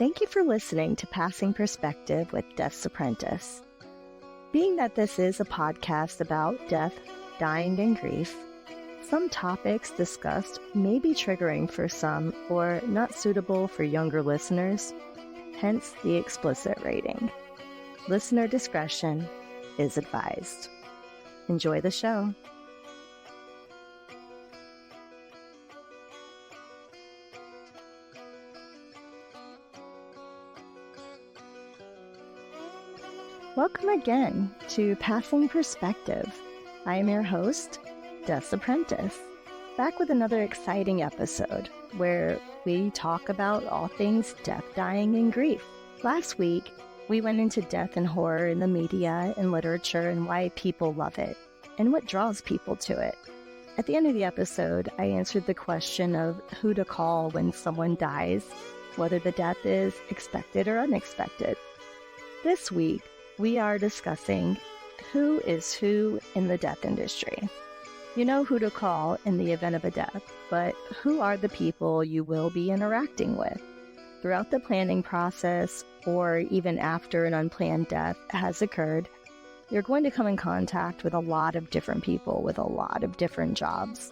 Thank you for listening to Passing Perspective with Death's Apprentice. Being that this is a podcast about death, dying, and grief, some topics discussed may be triggering for some or not suitable for younger listeners, hence the explicit rating. Listener discretion is advised. Enjoy the show. Welcome again to Passing Perspective. I am your host, Death's Apprentice, back with another exciting episode where we talk about all things death, dying, and grief. Last week, we went into death and horror in the media and literature and why people love it and what draws people to it. At the end of the episode, I answered the question of who to call when someone dies, whether the death is expected or unexpected. This week, we are discussing who is who in the death industry. You know who to call in the event of a death, but who are the people you will be interacting with? Throughout the planning process, or even after an unplanned death has occurred, you're going to come in contact with a lot of different people with a lot of different jobs.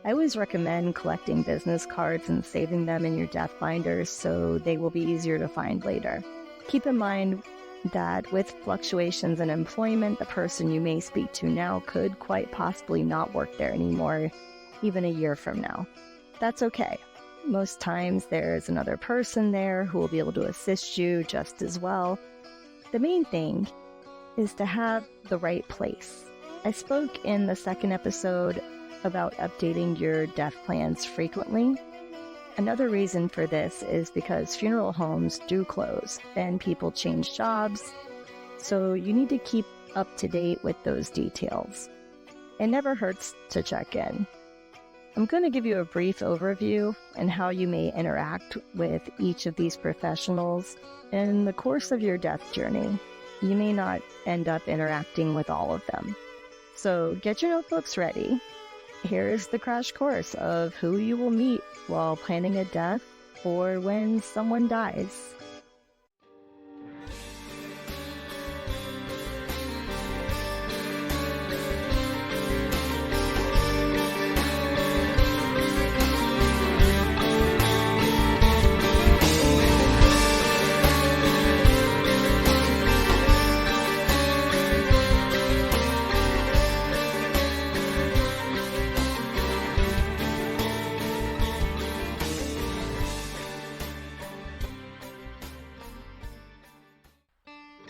I always recommend collecting business cards and saving them in your death binders so they will be easier to find later. Keep in mind that with fluctuations in employment, the person you may speak to now could quite possibly not work there anymore, even a year from now. That's okay. Most times there's another person there who will be able to assist you just as well. The main thing is to have the right place. I spoke in the second episode about updating your death plans frequently. Another reason for this is because funeral homes do close and people change jobs, so you need to keep up to date with those details. It never hurts to check in. I'm going to give you a brief overview and how you may interact with each of these professionals in the course of your death journey. You may not end up interacting with all of them. So get your notebooks ready. Here is the crash course of who you will meet while planning a death or when someone dies.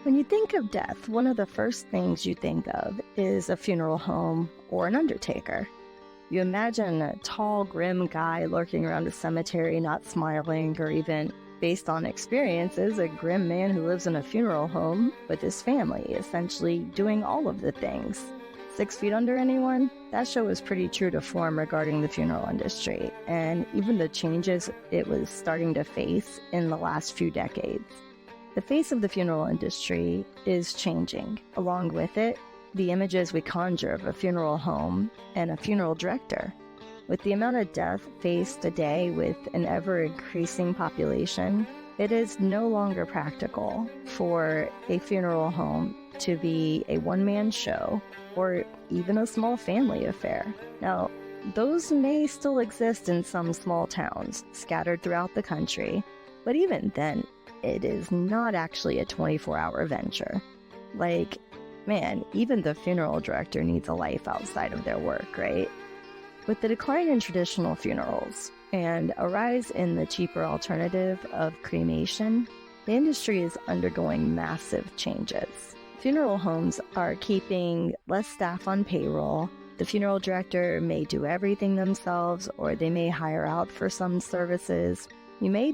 When you think of death, one of the first things you think of is a funeral home or an undertaker. You imagine a tall, grim guy lurking around a cemetery, not smiling, or even, based on experiences, a grim man who lives in a funeral home with his family, essentially doing all of the things. 6 feet under anyone? That show was pretty true to form regarding the funeral industry, and even the changes it was starting to face in the last few decades. The face of the funeral industry is changing. Along with it, the images we conjure of a funeral home and a funeral director. With the amount of death faced a day with an ever-increasing population, it is no longer practical for a funeral home to be a one-man show or even a small family affair. Now, those may still exist in some small towns scattered throughout the country, but even then, it is not actually a 24-hour venture. Like, man, even the funeral director needs a life outside of their work, right? With the decline in traditional funerals and a rise in the cheaper alternative of cremation, the industry is undergoing massive changes. Funeral homes are keeping less staff on payroll. The funeral director may do everything themselves, or they may hire out for some services. You may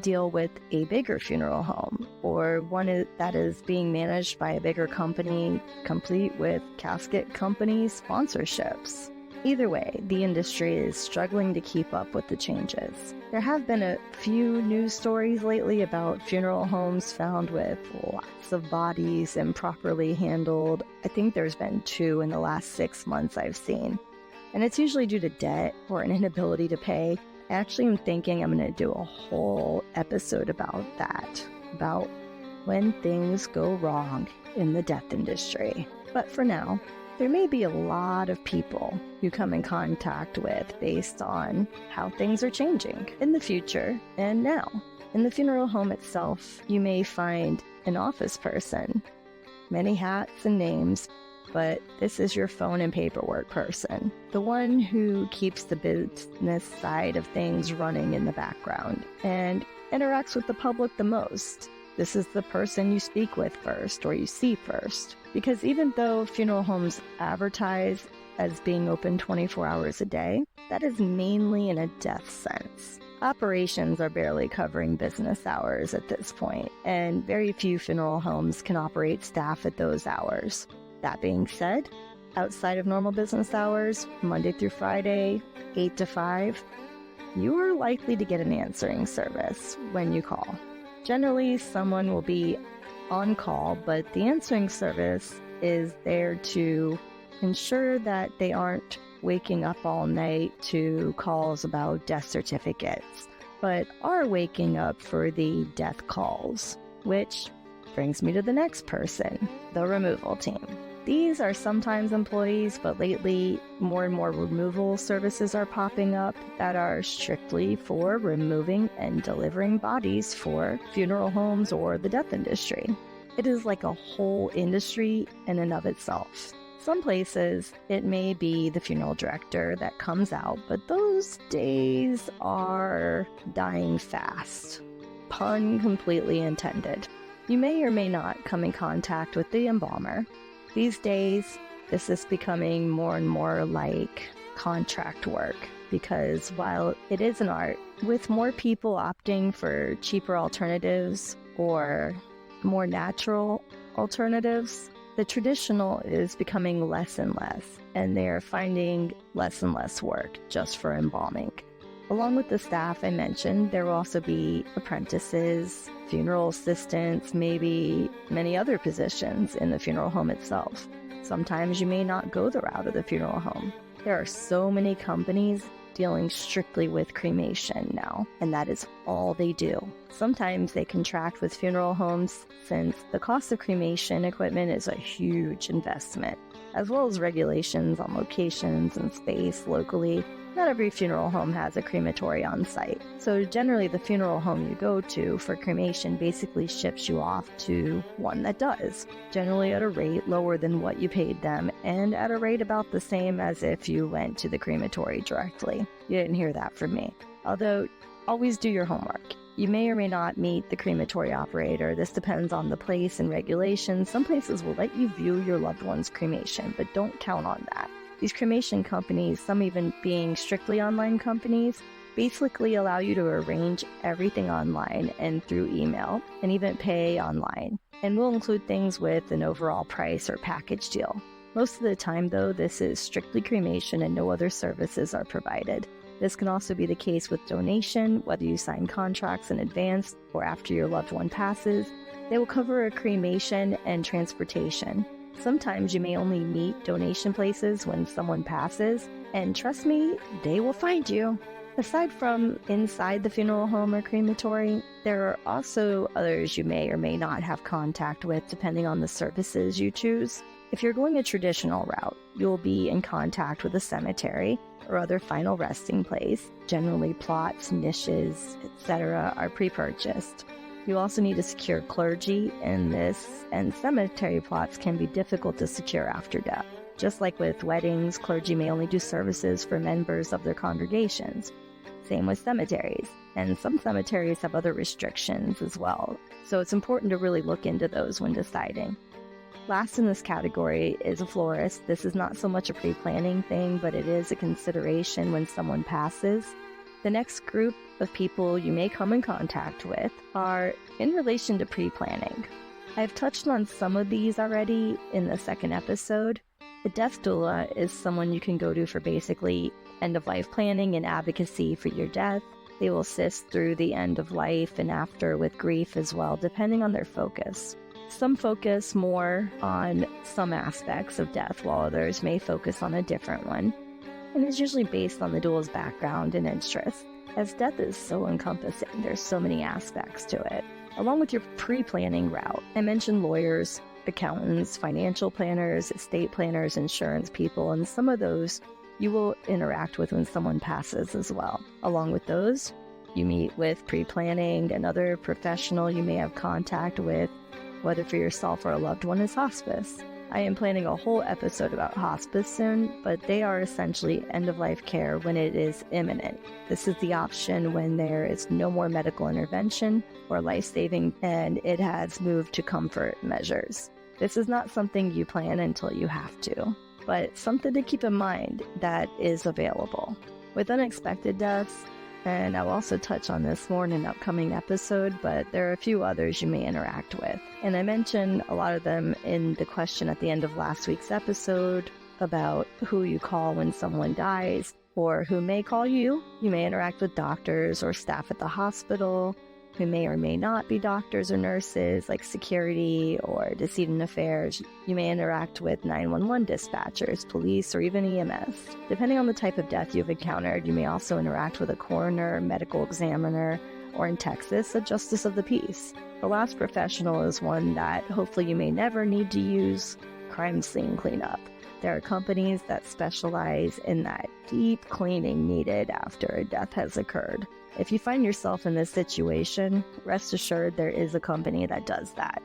deal with a bigger funeral home or one that is being managed by a bigger company, complete with casket company sponsorships. Either way, the industry is struggling to keep up with the changes. There have been a few news stories lately about funeral homes found with lots of bodies improperly handled. I think there's been 2 in the last 6 months I've seen. And it's usually due to debt or an inability to pay. Actually, I'm thinking I'm going to do a whole episode about that, about when things go wrong in the death industry. But for now, there may be a lot of people you come in contact with based on how things are changing in the future and now. In the funeral home itself, you may find an office person, many hats and names, but this is your phone and paperwork person, the one who keeps the business side of things running in the background and interacts with the public the most. This is the person you speak with first or you see first, because even though funeral homes advertise as being open 24 hours a day, that is mainly in a death sense. Operations are barely covering business hours at this point, and very few funeral homes can operate staff at those hours. That being said, outside of normal business hours, Monday through Friday, 8 to 5, you are likely to get an answering service when you call. Generally, someone will be on call, but the answering service is there to ensure that they aren't waking up all night to calls about death certificates, but are waking up for the death calls, which brings me to the next person, the removal team. These are sometimes employees, but lately more and more removal services are popping up that are strictly for removing and delivering bodies for funeral homes or the death industry. It is like a whole industry in and of itself. Some places, it may be the funeral director that comes out, but those days are dying fast. Pun completely intended. You may or may not come in contact with the embalmer. These days, this is becoming more and more like contract work because while it is an art, with more people opting for cheaper alternatives or more natural alternatives, the traditional is becoming less and less, and they're finding less and less work just for embalming. Along with the staff I mentioned, there will also be apprentices, funeral assistants, maybe many other positions in the funeral home itself. Sometimes you may not go the route of the funeral home. There are so many companies dealing strictly with cremation now, and that is all they do. Sometimes they contract with funeral homes since the cost of cremation equipment is a huge investment, as well as regulations on locations and space locally. Not every funeral home has a crematory on site, so generally the funeral home you go to for cremation basically ships you off to one that does, generally at a rate lower than what you paid them and at a rate about the same as if you went to the crematory directly. You didn't hear that from me. Although, always do your homework. You may or may not meet the crematory operator. This depends on the place and regulations. Some places will let you view your loved one's cremation, but don't count on that. These cremation companies, some even being strictly online companies, basically allow you to arrange everything online and through email, and even pay online, and will include things with an overall price or package deal. Most of the time, though, this is strictly cremation and no other services are provided. This can also be the case with donation, whether you sign contracts in advance or after your loved one passes. They will cover a cremation and transportation. Sometimes you may only meet donation places when someone passes, and trust me, they will find you. Aside from inside the funeral home or crematory, there are also others you may or may not have contact with depending on the services you choose. If you're going a traditional route, you'll be in contact with a cemetery or other final resting place. Generally, plots, niches, etc. are pre-purchased. You also need to secure clergy in this, and cemetery plots can be difficult to secure after death. Just like with weddings, clergy may only do services for members of their congregations. Same with cemeteries, and some cemeteries have other restrictions as well, so it's important to really look into those when deciding. Last in this category is a florist. This is not so much a pre-planning thing, but it is a consideration when someone passes. The next group of people you may come in contact with are in relation to pre-planning. I've touched on some of these already in the second episode. The death doula is someone you can go to for basically end-of-life planning and advocacy for your death. They will assist through the end of life and after with grief as well, depending on their focus. Some focus more on some aspects of death, while others may focus on a different one. And it's usually based on the doula's background and interests. as death is so encompassing. There's so many aspects to it. Along with your pre-planning route, I mentioned lawyers, accountants, financial planners, estate planners, insurance people, and some of those you will interact with when someone passes as well. Along with those, you meet with pre-planning, another professional you may have contact with, whether for yourself or a loved one, is hospice. I am planning a whole episode about hospice soon, but they are essentially end-of-life care when it is imminent. This is the option when there is no more medical intervention or life-saving, and it has moved to comfort measures. This is not something you plan until you have to, but something to keep in mind that is available. With unexpected deaths, and I'll also touch on this more in an upcoming episode, but there are a few others you may interact with. And I mentioned a lot of them in the question at the end of last week's episode about who you call when someone dies, or who may call you. You may interact with doctors or staff at the hospital, who may or may not be doctors or nurses, like security or decedent affairs. You may interact with 911 dispatchers, police, or even EMS. Depending on the type of death you've encountered, you may also interact with a coroner, medical examiner, or in Texas, a justice of the peace. The last professional is one that hopefully you may never need to use: crime scene cleanup. There are companies that specialize in that deep cleaning needed after a death has occurred. If you find yourself in this situation, rest assured there is a company that does that,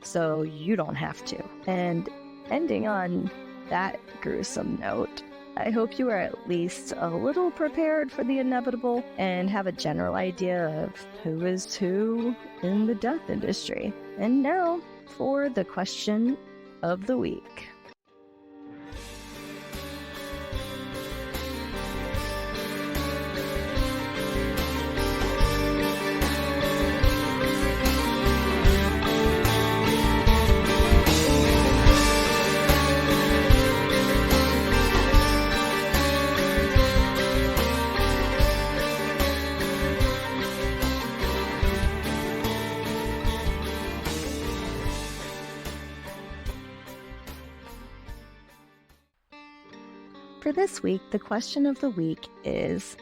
so you don't have to. And ending on that gruesome note, I hope you are at least a little prepared for the inevitable and have a general idea of who is who in the death industry. And now for the question of the week. For this week, the question of the week is,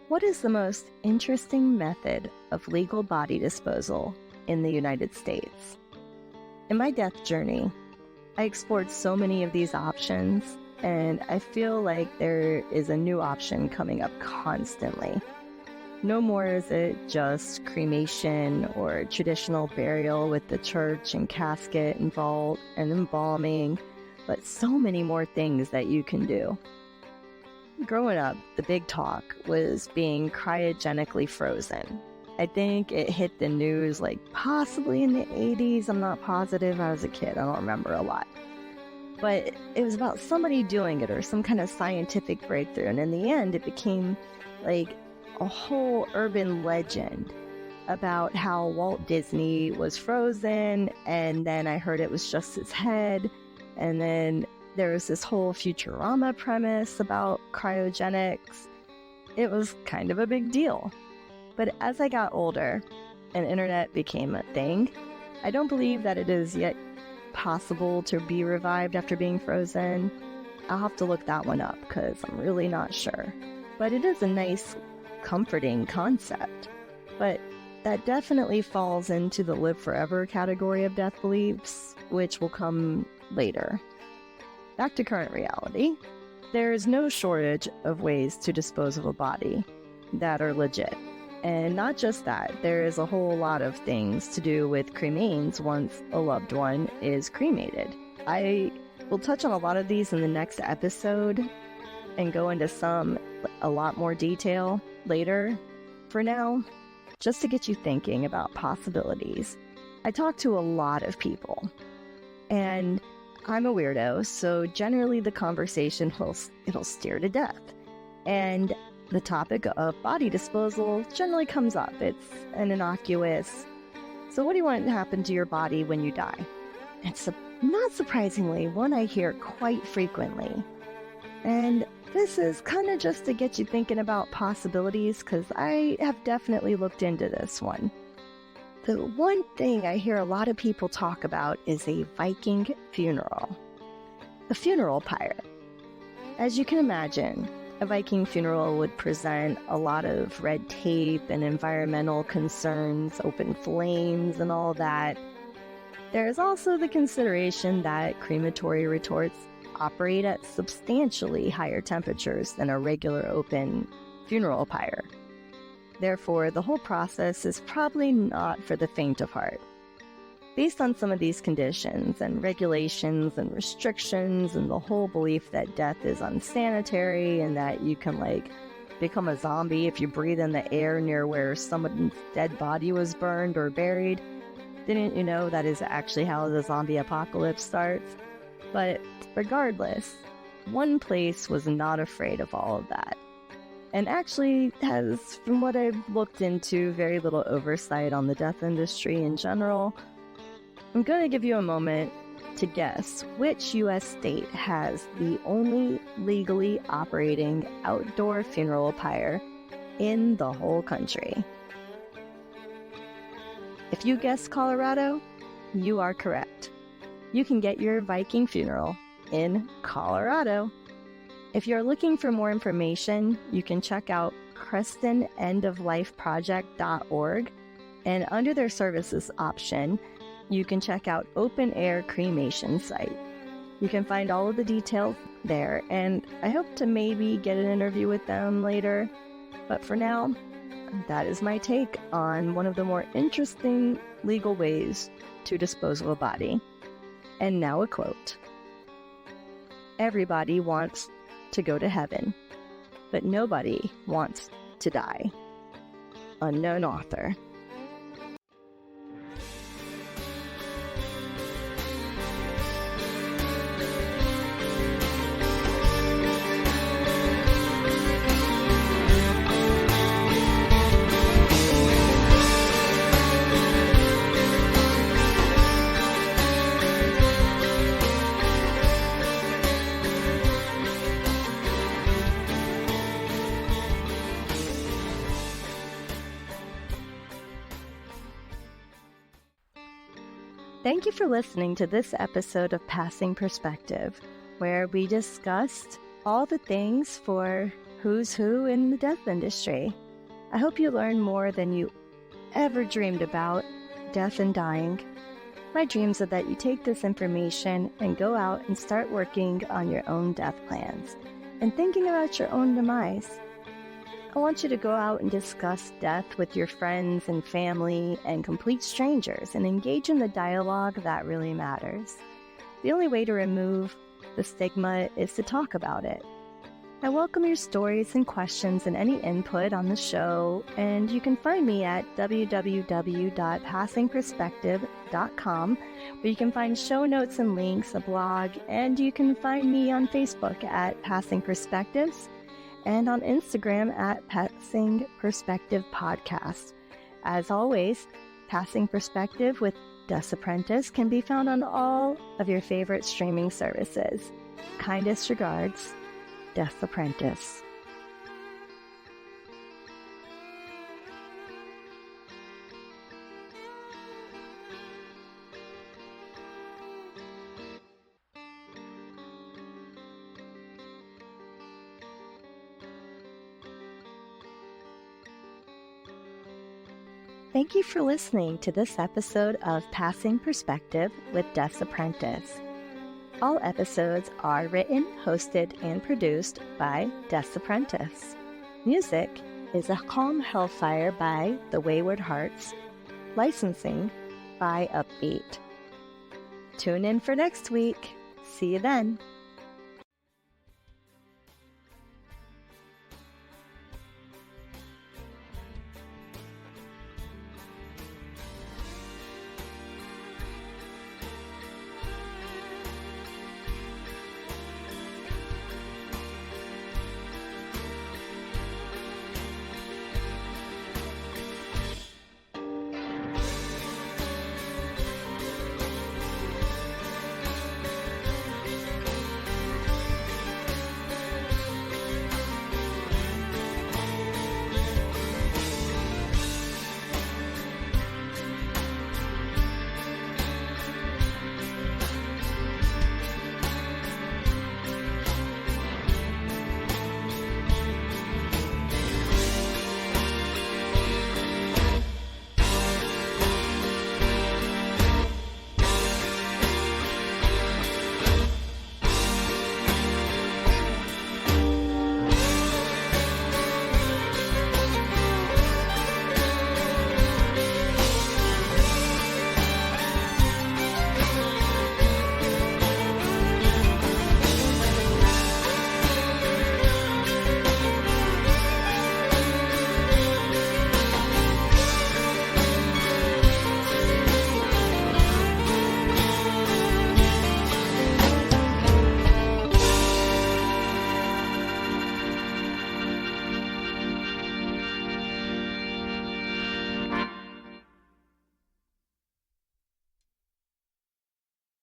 what is the most interesting method of legal body disposal in the United States? In my death journey, I explored so many of these options, and I feel like there is a new option coming up constantly. No more is it just cremation or traditional burial with the church and casket and vault and embalming, but so many more things that you can do. Growing up, the big talk was being cryogenically frozen. I think it hit the news like possibly in the 80s. I'm not positive. I was a kid. I don't remember a lot. But it was about somebody doing it or some kind of scientific breakthrough. And in the end, it became like a whole urban legend about how Walt Disney was frozen. And then I heard it was just his head. And then there was this whole Futurama premise about cryogenics. It was kind of a big deal. But as I got older and internet became a thing, I don't believe that it is yet possible to be revived after being frozen. I'll have to look that one up because I'm really not sure. But it is a nice, comforting concept. But that definitely falls into the live forever category of death beliefs, which will come later. Back to current reality, there is no shortage of ways to dispose of a body that are legit. And not just that, there is a whole lot of things to do with cremains once a loved one is cremated. I will touch on a lot of these in the next episode and go into a lot more detail later. For now, just to get you thinking about possibilities, I talk to a lot of people, and I'm a weirdo, so generally the conversation it'll steer to death. And the topic of body disposal generally comes up. It's an innocuous, so what do you want to happen to your body when you die? It's not surprisingly one I hear quite frequently. And this is kind of just to get you thinking about possibilities, because I have definitely looked into this one. The one thing I hear a lot of people talk about is a Viking funeral. A funeral pyre. As you can imagine, a Viking funeral would present a lot of red tape and environmental concerns, open flames, and all that. There is also the consideration that crematory retorts operate at substantially higher temperatures than a regular open funeral pyre. Therefore, the whole process is probably not for the faint of heart. Based on some of these conditions and regulations and restrictions and the whole belief that death is unsanitary and that you can become a zombie if you breathe in the air near where someone's dead body was burned or buried, didn't you know that is actually how the zombie apocalypse starts? But regardless, one place was not afraid of all of that, and actually has, from what I've looked into, very little oversight on the death industry in general. I'm going to give you a moment to guess which U.S. state has the only legally operating outdoor funeral pyre in the whole country. If you guessed Colorado, you are correct. You can get your Viking funeral in Colorado. If you're looking for more information, you can check out CrestonEndofLifeProject.org, and under their services option, you can check out Open Air Cremation Site. You can find all of the details there, and I hope to maybe get an interview with them later. But for now, that is my take on one of the more interesting legal ways to dispose of a body. And now a quote. Everybody wants to go to heaven, but nobody wants to die. Unknown author. Thank you for listening to this episode of Passing Perspective, where we discussed all the things for who's who in the death industry. I hope you learned more than you ever dreamed about death and dying. My dreams are that you take this information and go out and start working on your own death plans and thinking about your own demise. I want you to go out and discuss death with your friends and family and complete strangers and engage in the dialogue that really matters. The only way to remove the stigma is to talk about it. I welcome your stories and questions and any input on the show, and you can find me at www.passingperspective.com, where you can find show notes and links, a blog, and you can find me on Facebook at Passing Perspectives, and on Instagram at Passing Perspective Podcast. As always, Passing Perspective with Des Apprentice can be found on all of your favorite streaming services. Kindest regards, Des Apprentice. Thank you for listening to this episode of Passing Perspective with Des Apprentice. All episodes are written, hosted, and produced by Des Apprentice. Music is A Calm Hellfire by The Wayward Hearts. Licensing by Upbeat. Tune in for next week. See you then.